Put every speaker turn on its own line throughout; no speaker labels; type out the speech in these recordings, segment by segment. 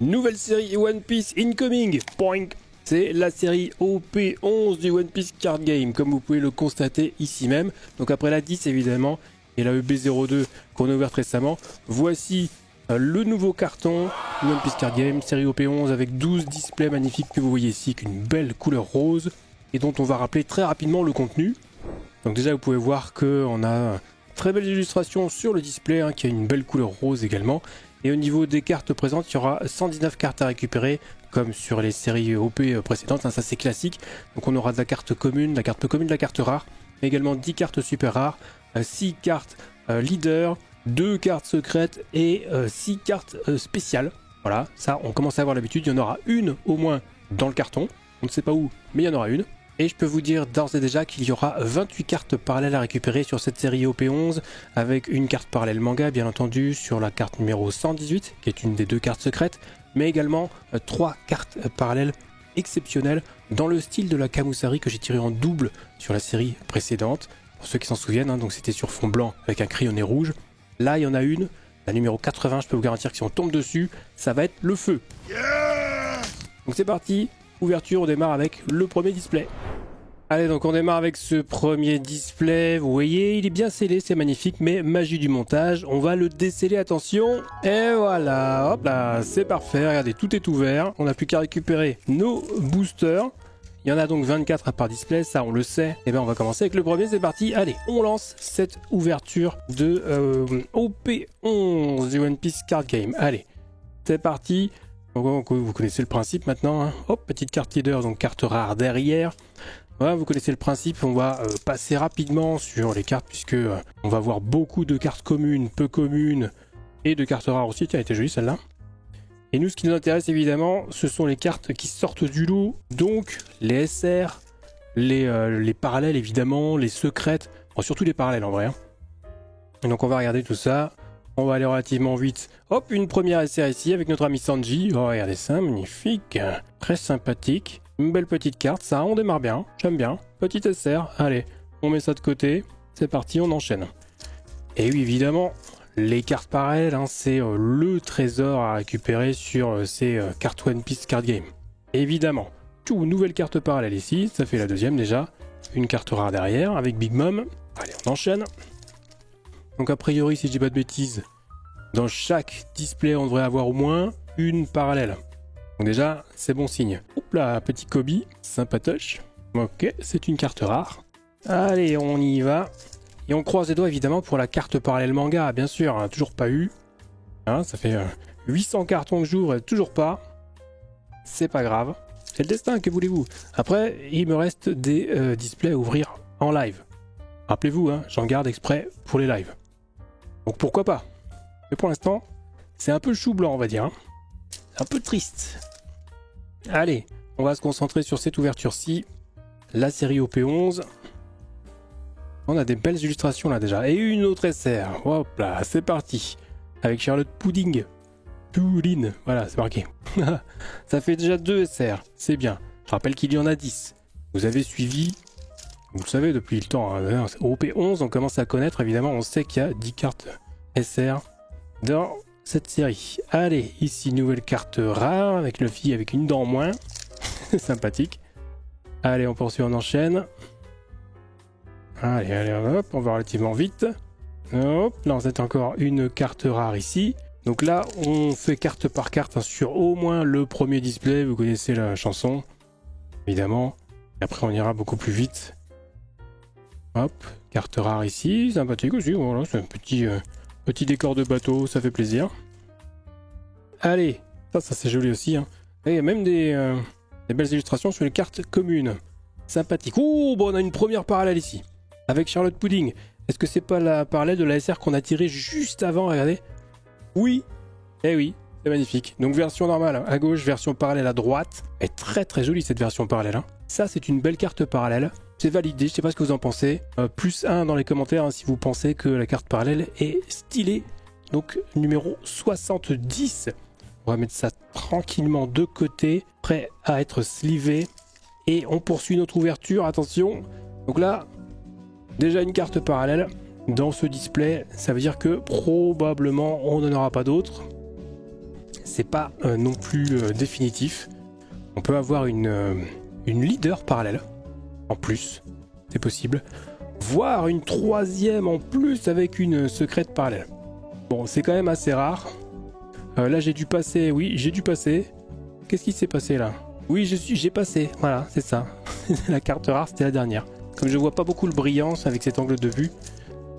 Nouvelle série One Piece incoming. Boing. C'est la série OP11 du One Piece Card Game, comme vous pouvez le constater ici même. Donc après la 10 évidemment, et la EB02 qu'on a ouverte récemment, voici le nouveau carton du One Piece Card Game, série OP11 avec 12 displays magnifiques que vous voyez ici, qu'une belle couleur rose, et dont on va rappeler très rapidement le contenu. Donc déjà vous pouvez voir qu'on a très belles illustrations sur le display, qui a une belle couleur rose également. Et au niveau des cartes présentes, il y aura 119 cartes à récupérer, comme sur les séries OP précédentes, ça c'est classique. Donc on aura de la carte commune, de la carte peu commune, de la carte rare, mais également 10 cartes super rares, 6 cartes leader, 2 cartes secrètes et 6 cartes spéciales. Voilà, ça on commence à avoir l'habitude, il y en aura une au moins dans le carton, on ne sait pas où, mais il y en aura une. Et je peux vous dire d'ores et déjà qu'il y aura 28 cartes parallèles à récupérer sur cette série OP11, avec une carte parallèle manga bien entendu sur la carte numéro 118, qui est une des 2 cartes secrètes, mais également 3 cartes parallèles exceptionnelles dans le style de la Kamusari que j'ai tiré en double sur la série précédente. Pour ceux qui s'en souviennent, donc c'était sur fond blanc avec un crayonné rouge. Là il y en a une, la numéro 80, je peux vous garantir que si on tombe dessus, ça va être le feu. Yeah, donc c'est parti, ouverture, on démarre avec le premier display. Allez, donc on démarre avec ce premier display. Vous voyez, il est bien scellé, c'est magnifique, mais magie du montage, on va le déceller, attention. Et voilà, hop là, c'est parfait. Regardez, tout est ouvert. On n'a plus qu'à récupérer nos boosters. Il y en a donc 24 par display, ça on le sait. Et bien on va commencer avec le premier, c'est parti. Allez, on lance cette ouverture de OP11 du One Piece Card Game. Allez, c'est parti. Donc, vous connaissez le principe maintenant. Hop, petite carte leader, donc carte rare derrière. Voilà, vous connaissez le principe, on va passer rapidement sur les cartes puisque on va voir beaucoup de cartes communes, peu communes et de cartes rares aussi. Tiens, elle était jolie celle-là. Et nous, ce qui nous intéresse évidemment, ce sont les cartes qui sortent du lot, donc les SR, les parallèles évidemment, les secrètes, bon, surtout les parallèles en vrai. Et donc on va regarder tout ça, on va aller relativement vite. Hop, une première SR ici avec notre ami Sanji. Oh, regardez ça, magnifique, très sympathique. Une belle petite carte, ça, on démarre bien, j'aime bien. Petite SR, allez, on met ça de côté, c'est parti, on enchaîne. Et oui, évidemment, les cartes parallèles, c'est le trésor à récupérer sur ces cartes One Piece Card Game. Évidemment, tout, nouvelle carte parallèle ici, ça fait la deuxième déjà. Une carte rare derrière avec Big Mom. Allez, on enchaîne. Donc a priori, si je dis pas de bêtises, dans chaque display, on devrait avoir au moins une parallèle. Donc déjà, c'est bon signe. Hop là, petit Kobe, sympatoche. Ok, c'est une carte rare. Allez, on y va. Et on croise les doigts évidemment pour la carte parallèle manga, bien sûr, toujours pas eu. Ça fait 800 cartons que j'ouvre, toujours pas. C'est pas grave. C'est le destin, que voulez-vous. Après, il me reste des displays à ouvrir en live. Rappelez-vous, j'en garde exprès pour les lives. Donc pourquoi pas. Mais pour l'instant, c'est un peu chou blanc, on va dire. Un peu triste. Allez, on va se concentrer sur cette ouverture-ci. La série OP11. On a des belles illustrations là déjà. Et une autre SR. Hop là, c'est parti. Avec Charlotte Pudding. Pudding. Voilà, c'est marqué. Ça fait déjà 2 SR. C'est bien. Je rappelle qu'il y en a 10. Vous avez suivi. Vous le savez depuis le temps. Au OP11, on commence à connaître. Évidemment, on sait qu'il y a 10 cartes SR dans cette série. Allez, ici nouvelle carte rare avec Luffy avec une dent en moins. Sympathique. Allez, on poursuit, on enchaîne. Allez, hop, on va relativement vite. Hop, là c'est encore une carte rare ici. Donc là, on fait carte par carte sur au moins le premier display. Vous connaissez la chanson, évidemment. Et après, on ira beaucoup plus vite. Hop, carte rare ici, sympathique aussi. Voilà, c'est un petit décor de bateau, ça fait plaisir. Allez, ça c'est joli aussi. Et il y a même des belles illustrations sur les cartes communes. Sympathique. Oh, bon, on a une première parallèle ici. Avec Charlotte Pudding. Est-ce que c'est pas la parallèle de la SR qu'on a tirée juste avant? Regardez. Oui. Eh oui, c'est magnifique. Donc version normale à gauche, version parallèle à droite. Elle est très très jolie cette version parallèle. Ça, c'est une belle carte parallèle. C'est validé, je sais pas ce que vous en pensez. Plus 1 dans les commentaires si vous pensez que la carte parallèle est stylée. Donc numéro 70. On va mettre ça tranquillement de côté, prêt à être slivé. Et on poursuit notre ouverture, attention. Donc là, déjà une carte parallèle dans ce display. Ça veut dire que probablement on n'en aura pas d'autres. c'est pas non plus définitif. On peut avoir une leader parallèle en plus, c'est possible. Voire une troisième en plus avec une secrète parallèle. Bon, c'est quand même assez rare. Là, j'ai dû passer. Oui, j'ai dû passer. Qu'est-ce qui s'est passé là? Oui, j'ai passé. Voilà, c'est ça. La carte rare, c'était la dernière. Comme je vois pas beaucoup le brillance avec cet angle de vue,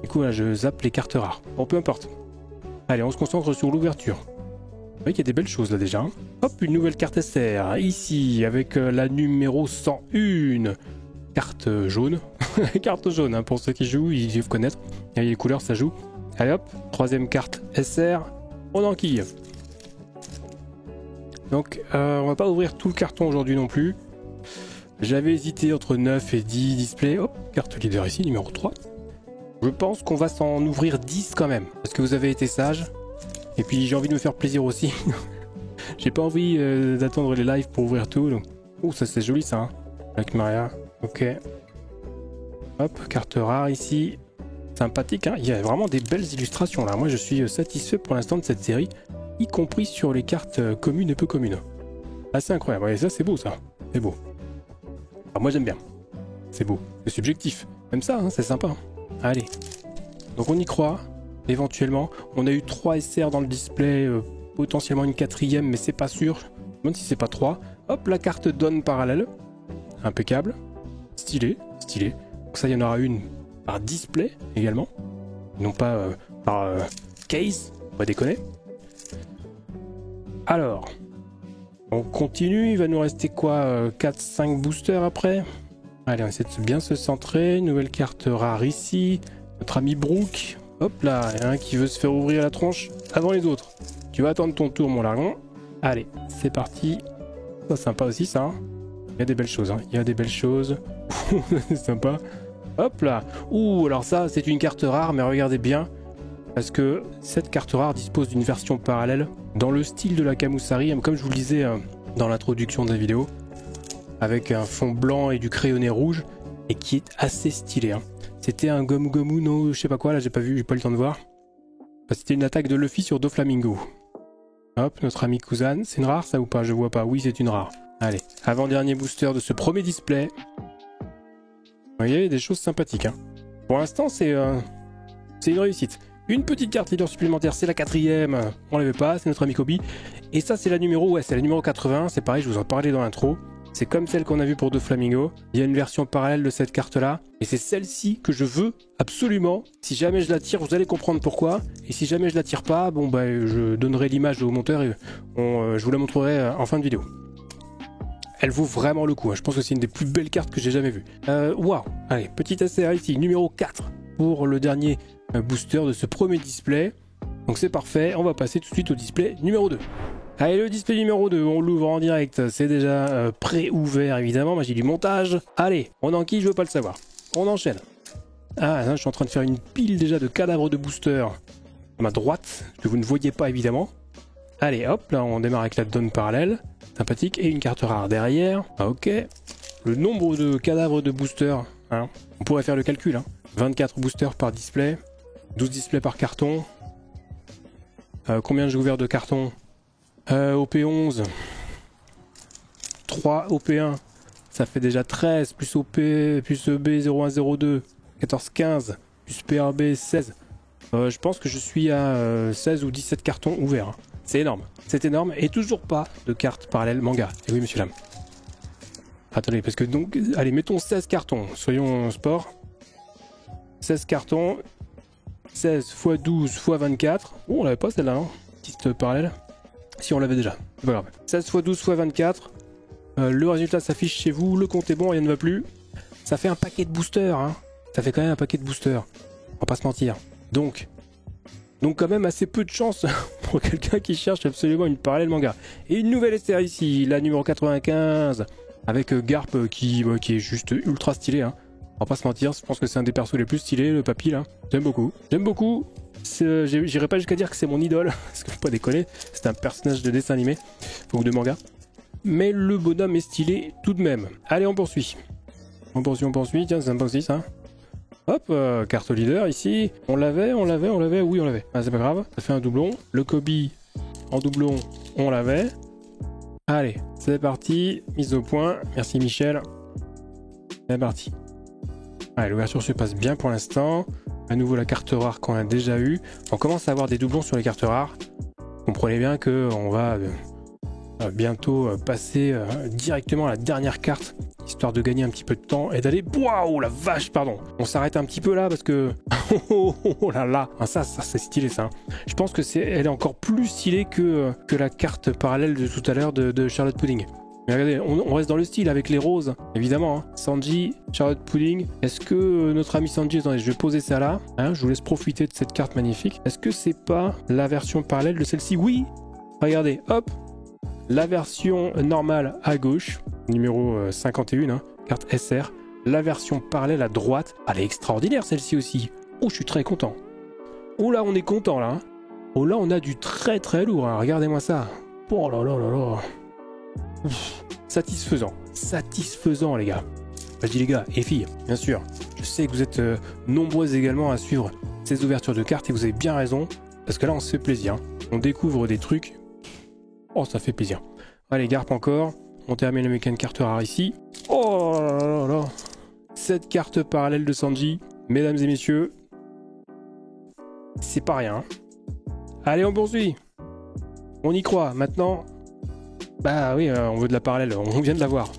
du coup, là, je zappe les cartes rares. Bon, peu importe. Allez, on se concentre sur l'ouverture. Vous voyez qu'il y a des belles choses là déjà. Hop, une nouvelle carte SR. Ici, avec la numéro 101. Carte jaune. Carte jaune, hein, pour ceux qui jouent, ils doivent connaître. Et les couleurs, ça joue. Allez hop, troisième carte SR. On enquille. Donc, on va pas ouvrir tout le carton aujourd'hui non plus. J'avais hésité entre 9 et 10 displays. Hop, carte leader ici, numéro 3. Je pense qu'on va s'en ouvrir 10 quand même. Parce que vous avez été sage. Et puis j'ai envie de me faire plaisir aussi. J'ai pas envie d'attendre les lives pour ouvrir tout. Donc... Oh, ça c'est joli ça. Hein. Avec Maria. Ok. Hop, carte rare ici. Sympathique, hein. Il y a vraiment des belles illustrations là. Moi je suis satisfait pour l'instant de cette série, y compris sur les cartes communes et peu communes. Ah, c'est incroyable, ouais, ça c'est beau ça. C'est beau. Ah, moi j'aime bien. C'est beau. C'est subjectif. Même ça, hein, c'est sympa. Allez. Donc on y croit. Éventuellement. On a eu 3 SR dans le display. Potentiellement une 4ème, mais c'est pas sûr. Je me demande si c'est pas 3. Hop, la carte donne parallèle. Impeccable. Stylé. Stylé. Donc ça, il y en aura une par display également, non pas par case, on va déconner. Alors, on continue, il va nous rester quoi, 4-5 boosters après. Allez, on essaie de bien se centrer, nouvelle carte rare ici, notre ami Brooke, hop là, il y en a un qui veut se faire ouvrir la tronche avant les autres. Tu vas attendre ton tour mon largon. Allez, c'est parti. Ça sympa aussi ça, hein. Il y a des belles choses, hein. Il y a des belles choses. C'est sympa. Hop là. Ouh, alors ça, c'est une carte rare, mais regardez bien. Parce que cette carte rare dispose d'une version parallèle dans le style de la Camusari, comme je vous le disais dans l'introduction de la vidéo. Avec un fond blanc et du crayonné rouge. Et qui est assez stylé. Hein. C'était un Gomu Gomu, no, je sais pas quoi, là j'ai pas vu, j'ai pas eu le temps de voir. Enfin, c'était une attaque de Luffy sur Doflamingo. Hop, notre ami Kuzan. C'est une rare ça ou pas? Je vois pas. Oui, c'est une rare. Allez, avant-dernier booster de ce premier display. Vous voyez, des choses sympathiques. Hein. Pour l'instant, c'est une réussite. Une petite carte leader supplémentaire, c'est la 4ème. On l'avait pas, c'est notre ami Kobe. Et ça, c'est la numéro, ouais, c'est la numéro 80. C'est pareil, je vous en parlais dans l'intro. C'est comme celle qu'on a vue pour Doflamingo. Il y a une version parallèle de cette carte-là. Et c'est celle-ci que je veux absolument. Si jamais je la tire, vous allez comprendre pourquoi. Et si jamais je la tire pas, bon, bah, je donnerai l'image au monteur et je vous la montrerai en fin de vidéo. Elle vaut vraiment le coup, hein. Je pense que c'est une des plus belles cartes que j'ai jamais vues. Waouh. Allez, petite SR ici, numéro 4 pour le dernier booster de ce premier display. Donc c'est parfait, on va passer tout de suite au display numéro 2. Allez, le display numéro 2, on l'ouvre en direct, c'est déjà pré-ouvert évidemment, magie du montage. Allez, on enquille, je veux pas le savoir. On enchaîne. Ah, là, je suis en train de faire une pile déjà de cadavres de booster à ma droite, que vous ne voyez pas évidemment. Allez, hop, là on démarre avec la donne parallèle. Sympathique, et une carte rare derrière. Ah, ok. Le nombre de cadavres de boosters, hein. On pourrait faire le calcul. Hein. 24 boosters par display, 12 displays par carton. Combien j'ai ouvert de cartons? OP11. 3 OP1. Ça fait déjà 13, plus OP, plus EB0102, 14-15, plus PRB 16. Je pense que je suis à 16 ou 17 cartons ouverts. Hein. C'est énorme. C'est énorme. Et toujours pas de carte parallèle manga. Et oui, monsieur Lam. Attendez, parce que donc... Allez, mettons 16 cartons. Soyons sport. 16 cartons. 16 x 12 x 24. Oh, on l'avait pas celle-là, hein. Petite parallèle. Si, on l'avait déjà. C'est pas grave. 16 x 12 x 24. Le résultat s'affiche chez vous. Le compte est bon, rien ne va plus. Ça fait un paquet de boosters, hein. Ça fait quand même un paquet de boosters. On va pas se mentir. Donc quand même assez peu de chance pour quelqu'un qui cherche absolument une parallèle manga. Et une nouvelle SR ici, la numéro 95, avec Garp qui est juste ultra stylé. Hein. On va pas se mentir, je pense que c'est un des persos les plus stylés, le papy là. J'aime beaucoup. J'aime beaucoup. J'irai pas jusqu'à dire que c'est mon idole, parce que faut pas déconner, c'est un personnage de dessin animé, ou de manga. Mais le bonhomme est stylé tout de même. Allez, on poursuit. On poursuit, tiens, c'est sympa aussi ça. Hop, carte leader ici. On l'avait, oui on l'avait. Ah, c'est pas grave, ça fait un doublon. Le Kobe en doublon, on l'avait. Allez, c'est parti, mise au point. Merci Michel. C'est parti. Allez, l'ouverture se passe bien pour l'instant. À nouveau la carte rare qu'on a déjà eue. On commence à avoir des doublons sur les cartes rares. Comprenez bien qu'on va bientôt passer directement à la dernière carte, histoire de gagner un petit peu de temps et d'aller... Waouh, la vache, pardon. On s'arrête un petit peu là parce que... oh là là, ah, ça c'est stylé ça. Je pense que elle est encore plus stylée que la carte parallèle de tout à l'heure de Charlotte Pudding. Mais regardez, on reste dans le style avec les roses, évidemment. Hein. Sanji, Charlotte Pudding. Est-ce que notre ami Sanji... Attendez, je vais poser ça là. Hein, je vous laisse profiter de cette carte magnifique. Est-ce que c'est pas la version parallèle de celle-ci? Oui. Regardez, hop. La version normale à gauche, numéro 51, hein, carte SR. La version parallèle à droite. Elle est extraordinaire celle-ci aussi. Oh, je suis très content. Oh là, on est content là. Hein. Oh là, on a du très très lourd. Hein. Regardez-moi ça. Oh là là là là. Satisfaisant. Satisfaisant les gars. Je dis les gars et filles, bien sûr. Je sais que vous êtes nombreux également à suivre ces ouvertures de cartes et vous avez bien raison. Parce que là, on se fait plaisir. Hein. On découvre des trucs. Oh, ça fait plaisir. Allez, garpe encore. On termine le mécan carte rare ici. Oh là là là. Cette carte parallèle de Sanji, mesdames et messieurs, c'est pas rien. Hein. Allez, on poursuit. On y croit. Maintenant, bah oui, on veut de la parallèle. On vient de l'avoir.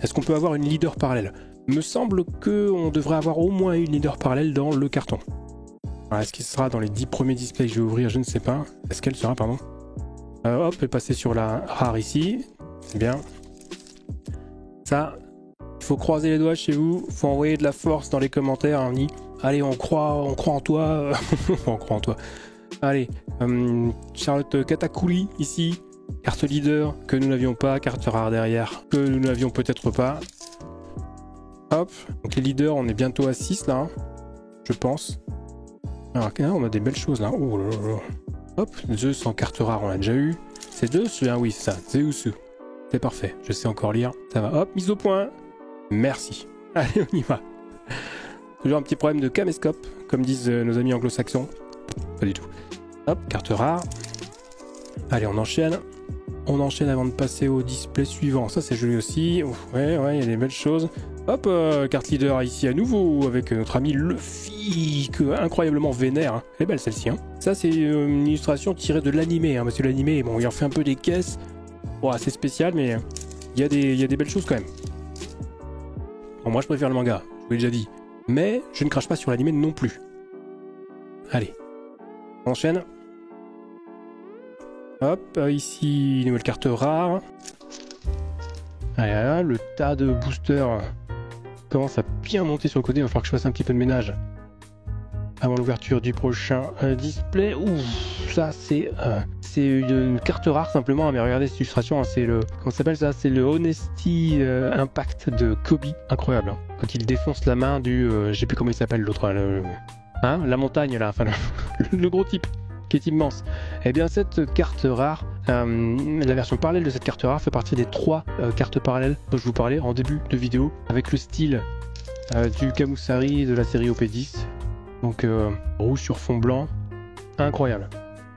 Est-ce qu'on peut avoir une leader parallèle? Me semble qu'on devrait avoir au moins une leader parallèle dans le carton. Est-ce qu'il sera dans les 10 premiers displays que je vais ouvrir? Je ne sais pas. Est-ce qu'elle sera, pardon? Hop, elle est passée sur la rare ici. C'est bien. Ça, il faut croiser les doigts chez vous. Il faut envoyer de la force dans les commentaires. On dit, allez, on croit en toi. On croit en toi. Allez, Charlotte Katakuri ici. Carte leader que nous n'avions pas. Carte rare derrière que nous n'avions peut-être pas. Hop, donc les leaders, on est bientôt à 6 là. Hein, je pense. Alors là, on a des belles choses là. Oh là là là. Hop, Zeus en carte rare, on l'a déjà eu. C'est Zeus, hein, oui, c'est ça, Zeusu. C'est parfait, je sais encore lire. Ça va, hop, mise au point. Merci. Allez, on y va. Toujours un petit problème de caméscope, comme disent nos amis anglo-saxons. Pas du tout. Hop, carte rare. Allez, on enchaîne. On enchaîne avant de passer au display suivant. Ça, c'est joli aussi. Ouf, ouais, il y a des belles choses. Hop, carte leader ici à nouveau avec notre ami Luffy, que incroyablement vénère. Hein. Elle est belle celle-ci. Hein. Ça, c'est une illustration tirée de l'animé. Hein, parce que l'animé, bon, il en fait un peu des caisses. Bon, assez spécial, mais il y a des belles choses quand même. Bon, moi, je préfère le manga, je vous l'ai déjà dit. Mais je ne crache pas sur l'animé non plus. Allez, on enchaîne. Hop, ici, nouvelle carte rare. Allez, là, le tas de boosters commence à bien monter sur le côté. Il va falloir que je fasse un petit peu de ménage avant l'ouverture du prochain display. Ouh, ça c'est une carte rare simplement. Mais regardez cette illustration, hein, c'est le... Comment ça s'appelle ça? C'est le Honesty Impact de Kobe. Incroyable. Hein. Quand il défonce la main du... je sais plus comment il s'appelle l'autre. Hein, la montagne là. Enfin, le gros type. Qui est immense. Et bien cette carte rare, la version parallèle de cette carte rare fait partie des 3 cartes parallèles dont je vous parlais en début de vidéo, avec le style du Kamusari de la série OP10, donc rouge sur fond blanc, incroyable.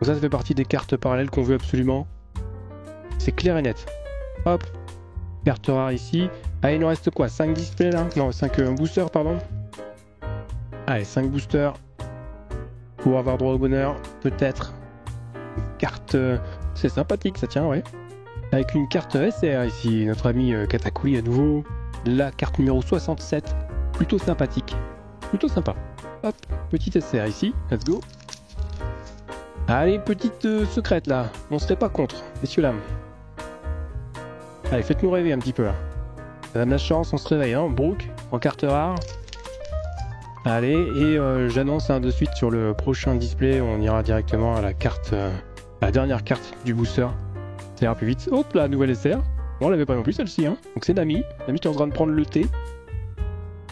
Donc ça fait partie des cartes parallèles qu'on veut absolument, c'est clair et net. Hop, carte rare ici. Ah, il nous reste quoi, 5 displays là? Non, 5 boosters pardon. Allez, 5 boosters. Pour avoir droit au bonheur, peut-être. Une carte... c'est sympathique, ça tient, ouais. Avec une carte SR ici, notre ami Katakuri à nouveau. La carte numéro 67, plutôt sympathique. Plutôt sympa. Hop, petite SR ici, let's go. Allez, petite secrète là, on serait pas contre, messieurs dames. Allez, faites-nous rêver un petit peu là. Madame la chance, on se réveille, hein, Brooke, en carte rare. Allez, et j'annonce de suite sur le prochain display, on ira directement à la carte, la dernière carte du booster. Ça ira plus vite. Hop là, nouvelle SR. Bon, on l'avait pas non plus celle-ci, hein. Donc c'est Nami. Nami qui est en train de prendre le thé.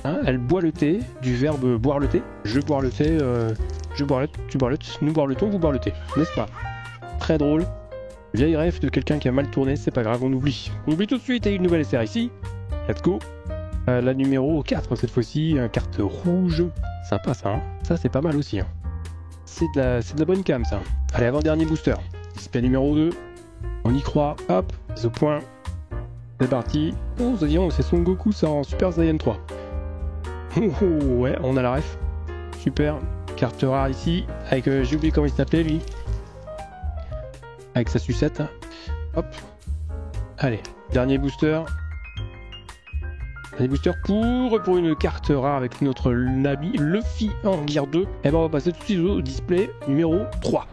Hein, elle boit le thé, du verbe boire le thé. Je boire le thé, je boire le thé, tu bois le thé, nous boire le thé, vous boire le thé. N'est-ce pas? Très drôle. Vieille rêve de quelqu'un qui a mal tourné, c'est pas grave, on oublie. On oublie tout de suite, et une nouvelle SR ici. Let's go. La numéro 4 cette fois-ci, carte rouge. Sympa ça, hein. Ça c'est pas mal aussi. Hein. C'est de la bonne cam ça. Allez, avant-dernier booster. Display numéro 2. On y croit. Hop, ce point. C'est parti. Oh, ça dit, c'est Son Goku, ça en Super Saiyan 3. Oh, ouais, on a la ref. Super. Carte rare ici. Avec, j'ai oublié comment il s'appelait lui. Avec sa sucette. Hop. Allez, dernier booster. Dernier booster pour une carte rare avec notre Nabi Luffy en Gear 2. Et ben on va passer tout de suite au display numéro 3.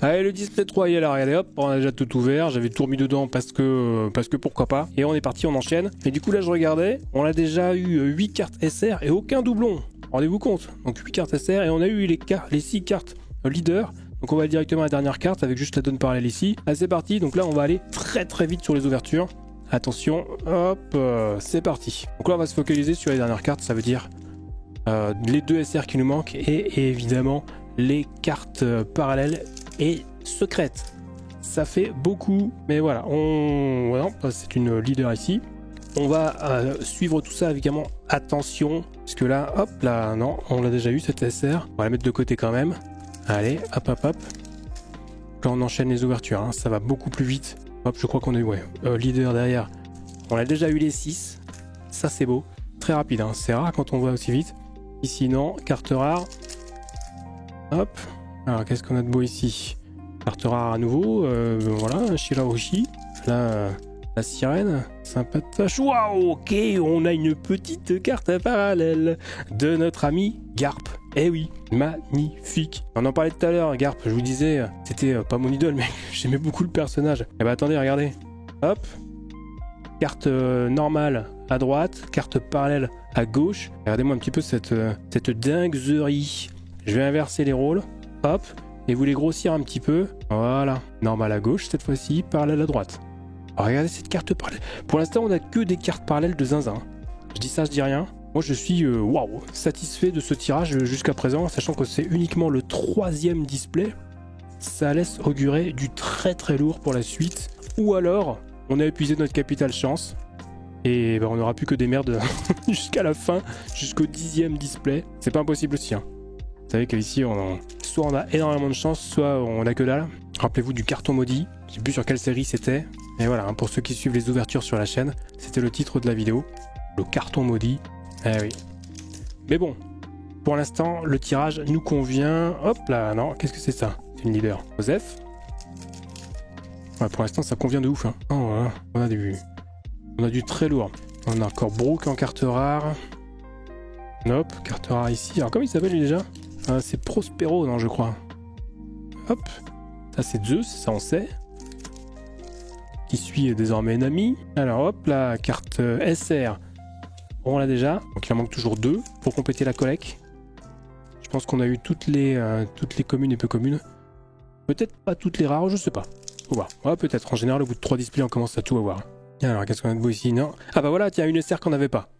Allez, le display 3 il est là, regardez hop, on a déjà tout ouvert, j'avais tout remis dedans parce que pourquoi pas. Et on est parti, on enchaîne. Et du coup là je regardais, on a déjà eu 8 cartes SR et aucun doublon. Rendez-vous compte. Donc 8 cartes SR et on a eu les 6 cartes leader. Donc on va aller directement à la dernière carte avec juste la donne parallèle ici. Allez c'est parti, donc là on va aller très vite sur les ouvertures. Attention, hop, c'est parti. Donc là on va se focaliser sur les dernières cartes, ça veut dire les 2 SR qui nous manquent et évidemment les cartes parallèles et secrètes. Ça fait beaucoup, mais voilà, c'est une leader ici. On va suivre tout ça évidemment, attention, parce que là, hop, là, non, on l'a déjà eu cette SR. On va la mettre de côté quand même. Allez, hop. Là on enchaîne les ouvertures, hein, ça va beaucoup plus vite. Hop, je crois qu'on a eu, leader derrière. On a déjà eu les 6. Ça, c'est beau. Très rapide, hein. C'est rare quand on voit aussi vite. Ici, non. Carte rare. Hop. Alors, qu'est-ce qu'on a de beau ici? Carte rare à nouveau. Voilà, Shirahoshi. Là, la sirène. Sympatoche. Waouh, ok, on a une petite carte parallèle de notre ami Garp. Eh oui, magnifique. On en parlait tout à l'heure, Garp, je vous disais, c'était pas mon idole, mais j'aimais beaucoup le personnage. Eh ben attendez, regardez. Hop. Carte normale à droite, carte parallèle à gauche. Regardez-moi un petit peu cette dinguerie. Je vais inverser les rôles. Hop. Et vous les grossir un petit peu. Voilà. Normal à gauche cette fois-ci, parallèle à droite. Alors, regardez cette carte parallèle. Pour l'instant, on n'a que des cartes parallèles de zinzin. Je dis ça, je dis rien. Moi je suis satisfait de ce tirage jusqu'à présent, sachant que c'est uniquement le 3e display. Ça laisse augurer du très lourd pour la suite. Ou alors, on a épuisé notre capital chance. Et on n'aura plus que des merdes jusqu'à la fin, jusqu'au 10e display. C'est pas impossible aussi. Hein. Vous savez qu'ici, soit on a énormément de chance, soit on a que dalle. Rappelez-vous du carton maudit. Je sais plus sur quelle série c'était. Et voilà, hein, pour ceux qui suivent les ouvertures sur la chaîne, c'était le titre de la vidéo. Le carton maudit. Eh oui. Mais bon, pour l'instant, le tirage nous convient. Hop là, non, qu'est-ce que c'est ça? C'est une leader. Joseph. Ouais, pour l'instant, ça convient de ouf. Hein. Oh, voilà. On a du très lourd. On a encore Brooke en carte rare. Hop, carte rare ici. Alors, comment il s'appelle lui déjà? C'est Prospero, non, je crois. Hop. Ça, c'est Zeus, ça on sait. Qui suit désormais Nami. Alors, hop, la carte SR. On l'a déjà, donc il en manque toujours 2 pour compléter la collecte. Je pense qu'on a eu toutes les communes et peu communes. Peut-être pas toutes les rares, je sais pas. Faut voir. Ouais, peut-être. En général, au bout de 3 displays, on commence à tout avoir. Alors, qu'est-ce qu'on a de beau ici? Non. Ah bah voilà, tiens, une SR qu'on n'avait pas.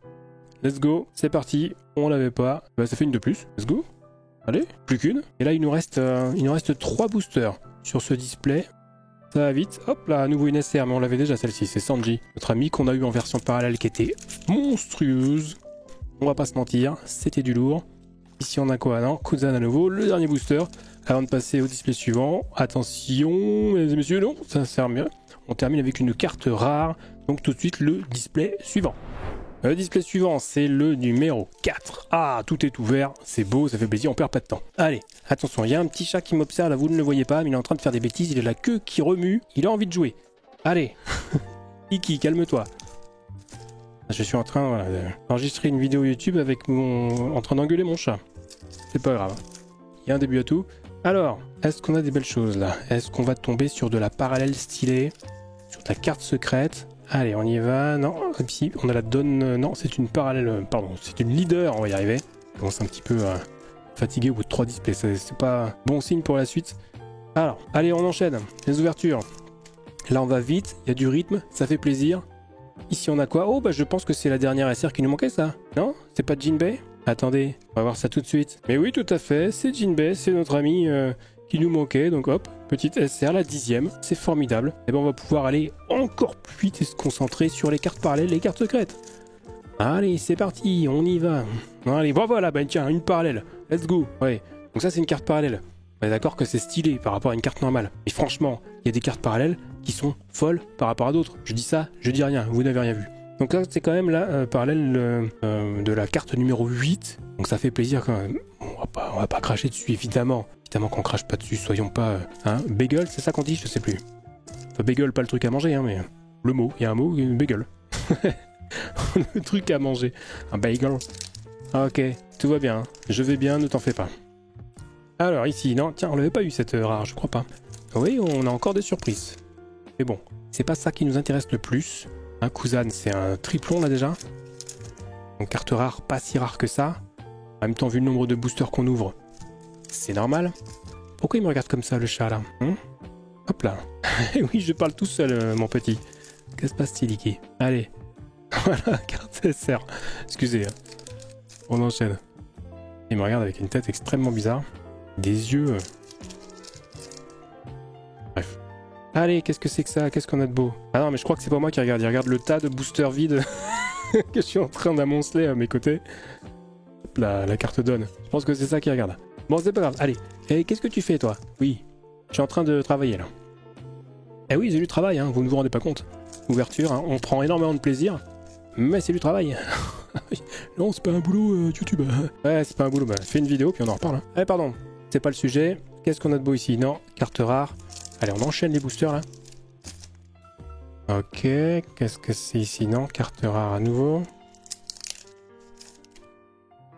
Let's go, c'est parti. On l'avait pas. Bah, ça fait une de plus. Let's go. Allez, plus qu'une. Et là, il nous reste 3 boosters sur ce display. Ça va vite. Hop là, à nouveau une SR, mais on l'avait déjà celle-ci. C'est Sanji, notre ami qu'on a eu en version parallèle qui était monstrueuse. On va pas se mentir, c'était du lourd. Ici on a quoi? Non, Kuzan à nouveau, le dernier booster. Avant de passer au display suivant, attention, mesdames et messieurs, non, ça sert mieux. On termine avec une carte rare. Donc tout de suite le display suivant. Le display suivant, c'est le numéro 4. Ah, tout est ouvert, c'est beau, ça fait plaisir, on perd pas de temps. Allez, attention, il y a un petit chat qui m'observe, là vous ne le voyez pas, mais il est en train de faire des bêtises, il a la queue qui remue, il a envie de jouer. Allez, Iki, calme-toi. Je suis en train d'enregistrer une vidéo YouTube avec en train d'engueuler mon chat. C'est pas grave. Il y a un début à tout. Alors, est-ce qu'on a des belles choses là? Est-ce qu'on va tomber sur de la parallèle stylée? Sur de la carte secrète? Allez, on y va. Non, ici, on a la donne. Non, c'est une parallèle. Pardon, c'est une leader, on va y arriver. Je commence un petit peu fatigué au bout de 3 displays. C'est pas bon signe pour la suite. Alors, allez, on enchaîne. Les ouvertures. Là, on va vite. Il y a du rythme. Ça fait plaisir. Ici, on a quoi? Oh, bah, je pense que c'est la dernière SR qui nous manquait, ça. Non? C'est pas Jinbei? Attendez, on va voir ça tout de suite. Mais oui, tout à fait. C'est Jinbei. C'est notre ami qui nous manquait. Donc, hop. Petite SR, la 10e, c'est formidable. Et ben on va pouvoir aller encore plus vite et se concentrer sur les cartes parallèles, les cartes secrètes. Allez, c'est parti, on y va. Allez, bon voilà, ben tiens, une parallèle. Let's go. Ouais, donc ça c'est une carte parallèle. On est d'accord que c'est stylé par rapport à une carte normale. Mais franchement, il y a des cartes parallèles qui sont folles par rapport à d'autres. Je dis ça, je dis rien, vous n'avez rien vu. Donc là, c'est quand même la parallèle de la carte numéro 8. Donc ça fait plaisir quand même. On va pas cracher dessus, évidemment. Évidemment qu'on crache pas dessus, soyons pas... Hein, bagel, c'est ça qu'on dit? Je sais plus. Enfin, bagel, pas le truc à manger, hein, mais... Le mot, il y a un mot, une bagel. Le truc à manger. Un bagel. Ok, tout va bien. Je vais bien, ne t'en fais pas. Alors ici, non, tiens, on l'avait pas eu cette rare, je crois pas. Oui, on a encore des surprises. Mais bon, c'est pas ça qui nous intéresse le plus. Un Kuzan, c'est un triplon là déjà. Donc carte rare, pas si rare que ça. En même temps, vu le nombre de boosters qu'on ouvre, c'est normal. Pourquoi il me regarde comme ça, le chat, là? Hop là. Oui, je parle tout seul, mon petit. Qu'est-ce qui se passe-t-il, Iki? Allez. Voilà, carte SR. Excusez. On enchaîne. Il me regarde avec une tête extrêmement bizarre. Des yeux... Bref. Allez, qu'est-ce que c'est que ça? Qu'est-ce qu'on a de beau? Ah non, mais je crois que c'est pas moi qui regarde. Il regarde le tas de boosters vides que je suis en train d'amonceler à mes côtés. Hop là, la carte donne. Je pense que c'est ça qu'il regarde. Bon, c'est pas grave. Allez. Et qu'est-ce que tu fais, toi? Oui. Je suis en train de travailler, là. Eh oui, c'est du travail, hein. Vous ne vous rendez pas compte. Ouverture, hein. On prend énormément de plaisir. Mais c'est du travail. Non, c'est pas un boulot YouTube. Ouais, c'est pas un boulot. Bah, fais une vidéo, puis on en reparle. Hein. Allez, pardon. C'est pas le sujet. Qu'est-ce qu'on a de beau ici? Non, carte rare. Allez, on enchaîne les boosters, là. Ok, qu'est-ce que c'est ici? Non, carte rare à nouveau.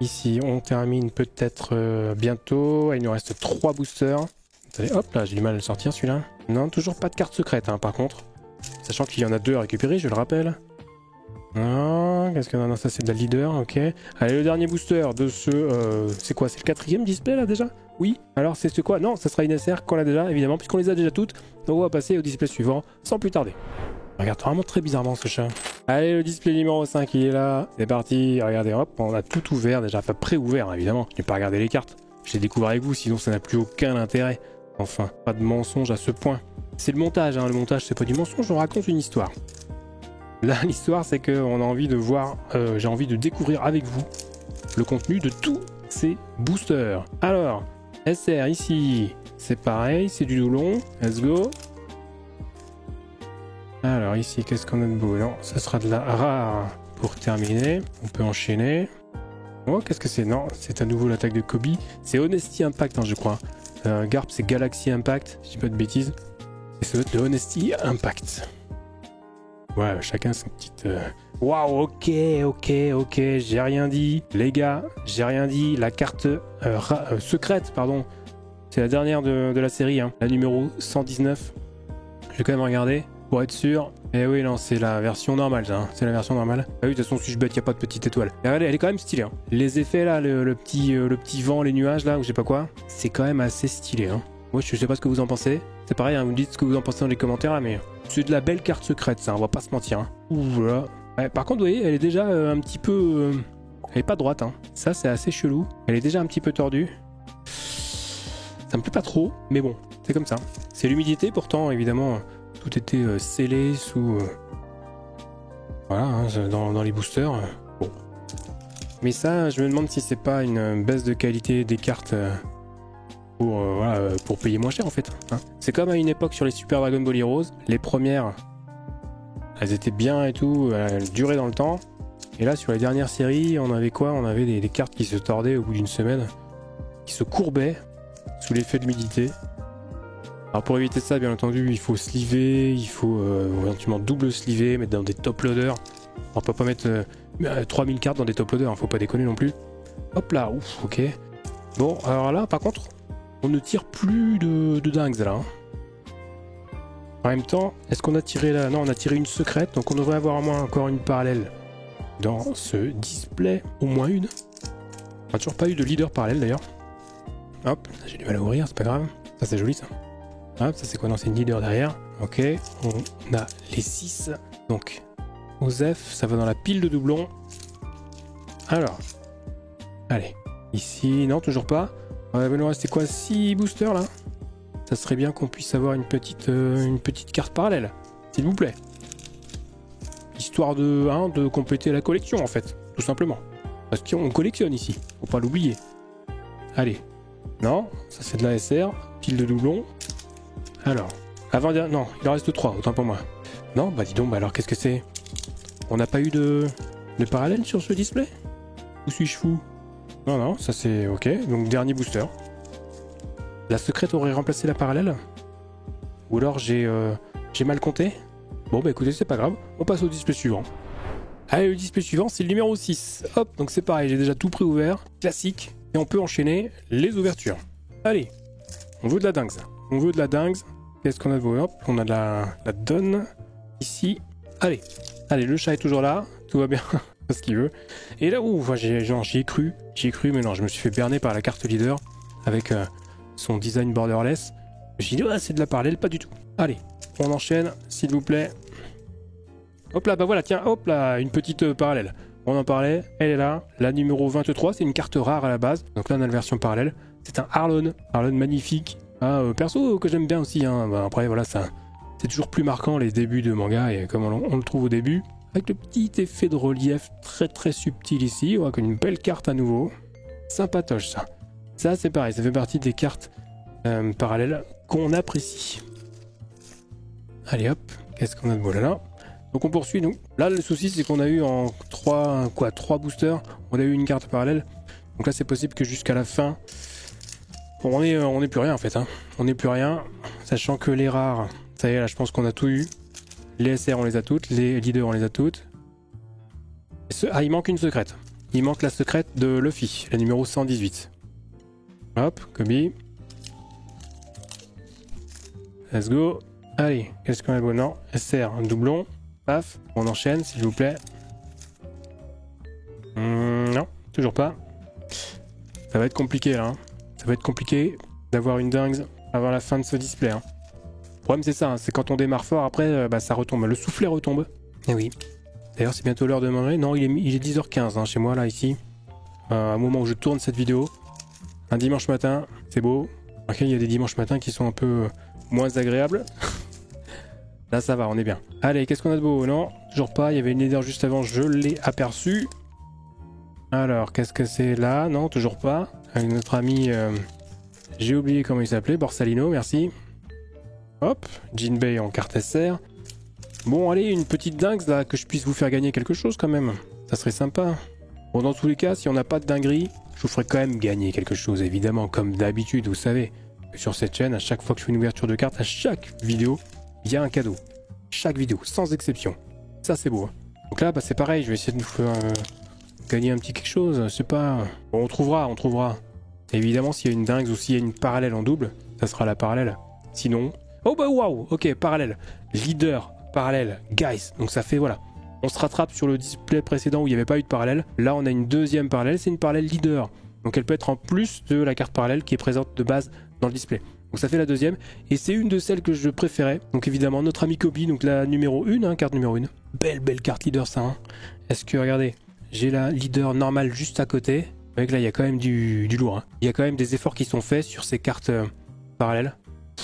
Ici, on termine peut-être bientôt. Il nous reste 3 boosters. Allez, hop là, j'ai du mal à le sortir celui-là. Non, toujours pas de carte secrète, hein, par contre. Sachant qu'il y en a 2 à récupérer, je le rappelle. Non, qu'est-ce que... Non, ça c'est de la leader, ok. Allez, le dernier booster de ce... c'est quoi? C'est le 4e display, là, déjà? Oui. Alors, c'est ce quoi? Non, ça sera une SR qu'on a déjà, évidemment, puisqu'on les a déjà toutes. Donc, on va passer au display suivant, sans plus tarder. Regarde vraiment très bizarrement ce chat. Allez, le display numéro 5, il est là. C'est parti. Regardez, hop, on a tout ouvert déjà. Enfin, pré-ouvert, hein, évidemment. Je n'ai pas regardé les cartes. Je les découvre avec vous, sinon ça n'a plus aucun intérêt. Enfin, pas de mensonge à ce point. C'est le montage, hein. Le montage, c'est pas du mensonge, on raconte une histoire. Là, l'histoire, c'est qu'on a envie de voir, j'ai envie de découvrir avec vous le contenu de tous ces boosters. Alors, SR ici, c'est pareil, c'est du doulon. Let's go. Alors ici, qu'est-ce qu'on a de beau? Non, ça sera de la rare pour terminer. On peut enchaîner. Oh, qu'est-ce que c'est? Non, c'est à nouveau l'attaque de Kobe. C'est Honesty Impact, hein, je crois. Garp, c'est Galaxy Impact, si je dis pas de bêtises. Et ça doit être le Honesty Impact. Ouais, chacun son petite... Waouh, ok, j'ai rien dit. Les gars, j'ai rien dit. La carte secrète, pardon. C'est la dernière de la série, hein. La numéro 119. Je vais quand même regarder. Pour être sûr. Eh oui, non, c'est la version normale, ça. Hein. C'est la version normale. Ah oui, de toute façon, si je bête, il n'y a pas de petite étoile. Et regardez, elle est quand même stylée. Hein. Les effets, là, le petit vent, les nuages, là, ou je sais pas quoi, c'est quand même assez stylé. Hein. Moi, je sais pas ce que vous en pensez. C'est pareil, hein, vous me dites ce que vous en pensez dans les commentaires, là, mais c'est de la belle carte secrète, ça, on va pas se mentir. Hein. Ouh, voilà. Ouais, par contre, vous voyez, elle est déjà un petit peu... Elle est pas droite, hein. Ça, c'est assez chelou. Elle est déjà un petit peu tordue. Ça me plaît pas trop, mais bon, c'est comme ça. C'est l'humidité, pourtant, évidemment... Tout était scellé sous... voilà, hein, dans les boosters. Bon. Mais ça, je me demande si c'est pas une baisse de qualité des cartes voilà, pour payer moins cher en fait. Hein. C'est comme à une époque sur les Super Dragon Ball Heroes. Les premières, elles étaient bien et tout, elles duraient dans le temps. Et là, sur les dernières séries, on avait quoi? On avait des cartes qui se tordaient au bout d'une semaine, qui se courbaient sous l'effet de l'humidité. Alors pour éviter ça, bien entendu, il faut sliver, il faut éventuellement double sliver, mettre dans des top loaders. On peut pas mettre 3000 cartes dans des top loaders, hein, faut pas déconner non plus. Hop là, ouf, ok. Bon, alors là, par contre, on ne tire plus de dingues là. Hein. En même temps, est-ce qu'on a tiré là? Non, on a tiré une secrète, donc on devrait avoir au moins encore une parallèle dans ce display, au moins une. On n'a toujours pas eu de leader parallèle d'ailleurs. Hop, j'ai du mal à ouvrir, c'est pas grave. Ça c'est joli ça. Hop, ça c'est quoi? Non, c'est une leader derrière. Ok, on a les 6. Donc, Osef, ça va dans la pile de doublons. Alors, allez. Ici, non, toujours pas. Il va nous rester quoi? 6 boosters là. Ça serait bien qu'on puisse avoir une petite carte parallèle, s'il vous plaît. Histoire de compléter la collection en fait, tout simplement. Parce qu'on collectionne ici, faut pas l'oublier. Allez, Non, ça c'est de la SR. Pile de doublons. Alors, non, il en reste 3, autant pour moi. Non, bah dis donc, bah alors qu'est-ce que c'est? On n'a pas eu de parallèle sur ce display? Où suis-je fou? Non, non, ça c'est ok. Donc dernier booster. La secrète aurait remplacé la parallèle? Ou alors j'ai mal compté? Bon bah écoutez, c'est pas grave. On passe au display suivant. Allez, le display suivant, c'est le numéro 6. Hop, donc c'est pareil, j'ai déjà tout préouvert. Classique. Et on peut enchaîner les ouvertures. Allez, on veut de la dingue ça. On veut de la dingue. Qu'est-ce qu'on a de beau? Hop, on a de la donne. Ici. Allez, le chat est toujours là. Tout va bien. Ce qu'il veut. Et là, j'y ai cru, mais non, je me suis fait berner par la carte leader avec son design borderless. J'ai dit, ouais, c'est de la parallèle, pas du tout. Allez, on enchaîne, s'il vous plaît. Hop là, bah voilà, tiens, hop là, une petite parallèle. On en parlait, elle est là, la numéro 23, c'est une carte rare à la base. Donc là, on a la version parallèle. C'est un Arlon magnifique. Perso que j'aime bien aussi. Hein. Bah, après, voilà, c'est toujours plus marquant les débuts de manga, et comme on le trouve au début. Avec le petit effet de relief très très subtil ici. On voit qu'une belle carte à nouveau. Sympatoche ça. Ça c'est pareil, ça fait partie des cartes parallèles qu'on apprécie. Allez hop, qu'est-ce qu'on a de beau là? Donc on poursuit nous. Là le souci c'est qu'on a eu en 3 boosters, on a eu une carte parallèle. Donc là c'est possible que jusqu'à la fin, on est plus rien en fait. Hein. On n'est plus rien, sachant que les rares, ça y est là je pense qu'on a tout eu. Les SR on les a toutes, les leaders on les a toutes. Il manque une secrète. Il manque la secrète de Luffy, la numéro 118. Hop, Kobe. Let's go. Allez, qu'est-ce qu'on a de bon? Non, SR, un doublon. Paf, on enchaîne s'il vous plaît. Non, toujours pas. Ça va être compliqué là. Hein. Ça va être compliqué d'avoir une dingue avant la fin de ce display. Hein. Le problème c'est ça, hein, c'est quand on démarre fort, après ça retombe, le soufflet retombe. Et oui. D'ailleurs c'est bientôt l'heure de manger. Non, il est 10h15 hein, chez moi là, ici. Au moment où je tourne cette vidéo. Un dimanche matin, c'est beau. Ok, il y a des dimanches matins qui sont un peu moins agréables. Là ça va, on est bien. Allez, qu'est-ce qu'on a de beau? Non, toujours pas, il y avait une leader juste avant, je l'ai aperçu. Alors, qu'est-ce que c'est là? Non, toujours pas. Avec notre ami, j'ai oublié comment il s'appelait, Borsalino, merci. Hop, Jinbei en carte SR. Bon, allez, une petite dingue là, que je puisse vous faire gagner quelque chose quand même. Ça serait sympa. Bon, dans tous les cas, si on n'a pas de dinguerie, je vous ferai quand même gagner quelque chose, évidemment, comme d'habitude, vous savez. Sur cette chaîne, à chaque fois que je fais une ouverture de carte, à chaque vidéo, il y a un cadeau. Chaque vidéo, sans exception. Ça, c'est beau. Hein. Donc là, bah, c'est pareil, je vais essayer de vous faire gagner un petit quelque chose. Je sais pas. Bon, on trouvera. Évidemment, s'il y a une dingue ou s'il y a une parallèle en double, ça sera la parallèle. Sinon... Oh bah waouh, ok, parallèle. Leader, parallèle, guys. Donc ça fait, voilà. On se rattrape sur le display précédent où il n'y avait pas eu de parallèle. Là, on a une deuxième parallèle, c'est une parallèle leader. Donc elle peut être en plus de la carte parallèle qui est présente de base dans le display. Donc ça fait la deuxième. Et c'est une de celles que je préférais. Donc évidemment, notre ami Kobe, donc la numéro 1, hein, carte numéro 1. Belle carte leader ça. Hein. Est-ce que, regardez, j'ai la leader normale juste à côté. Avec là, il y a quand même du lourd. Hein. Il y a quand même des efforts qui sont faits sur ces cartes parallèles.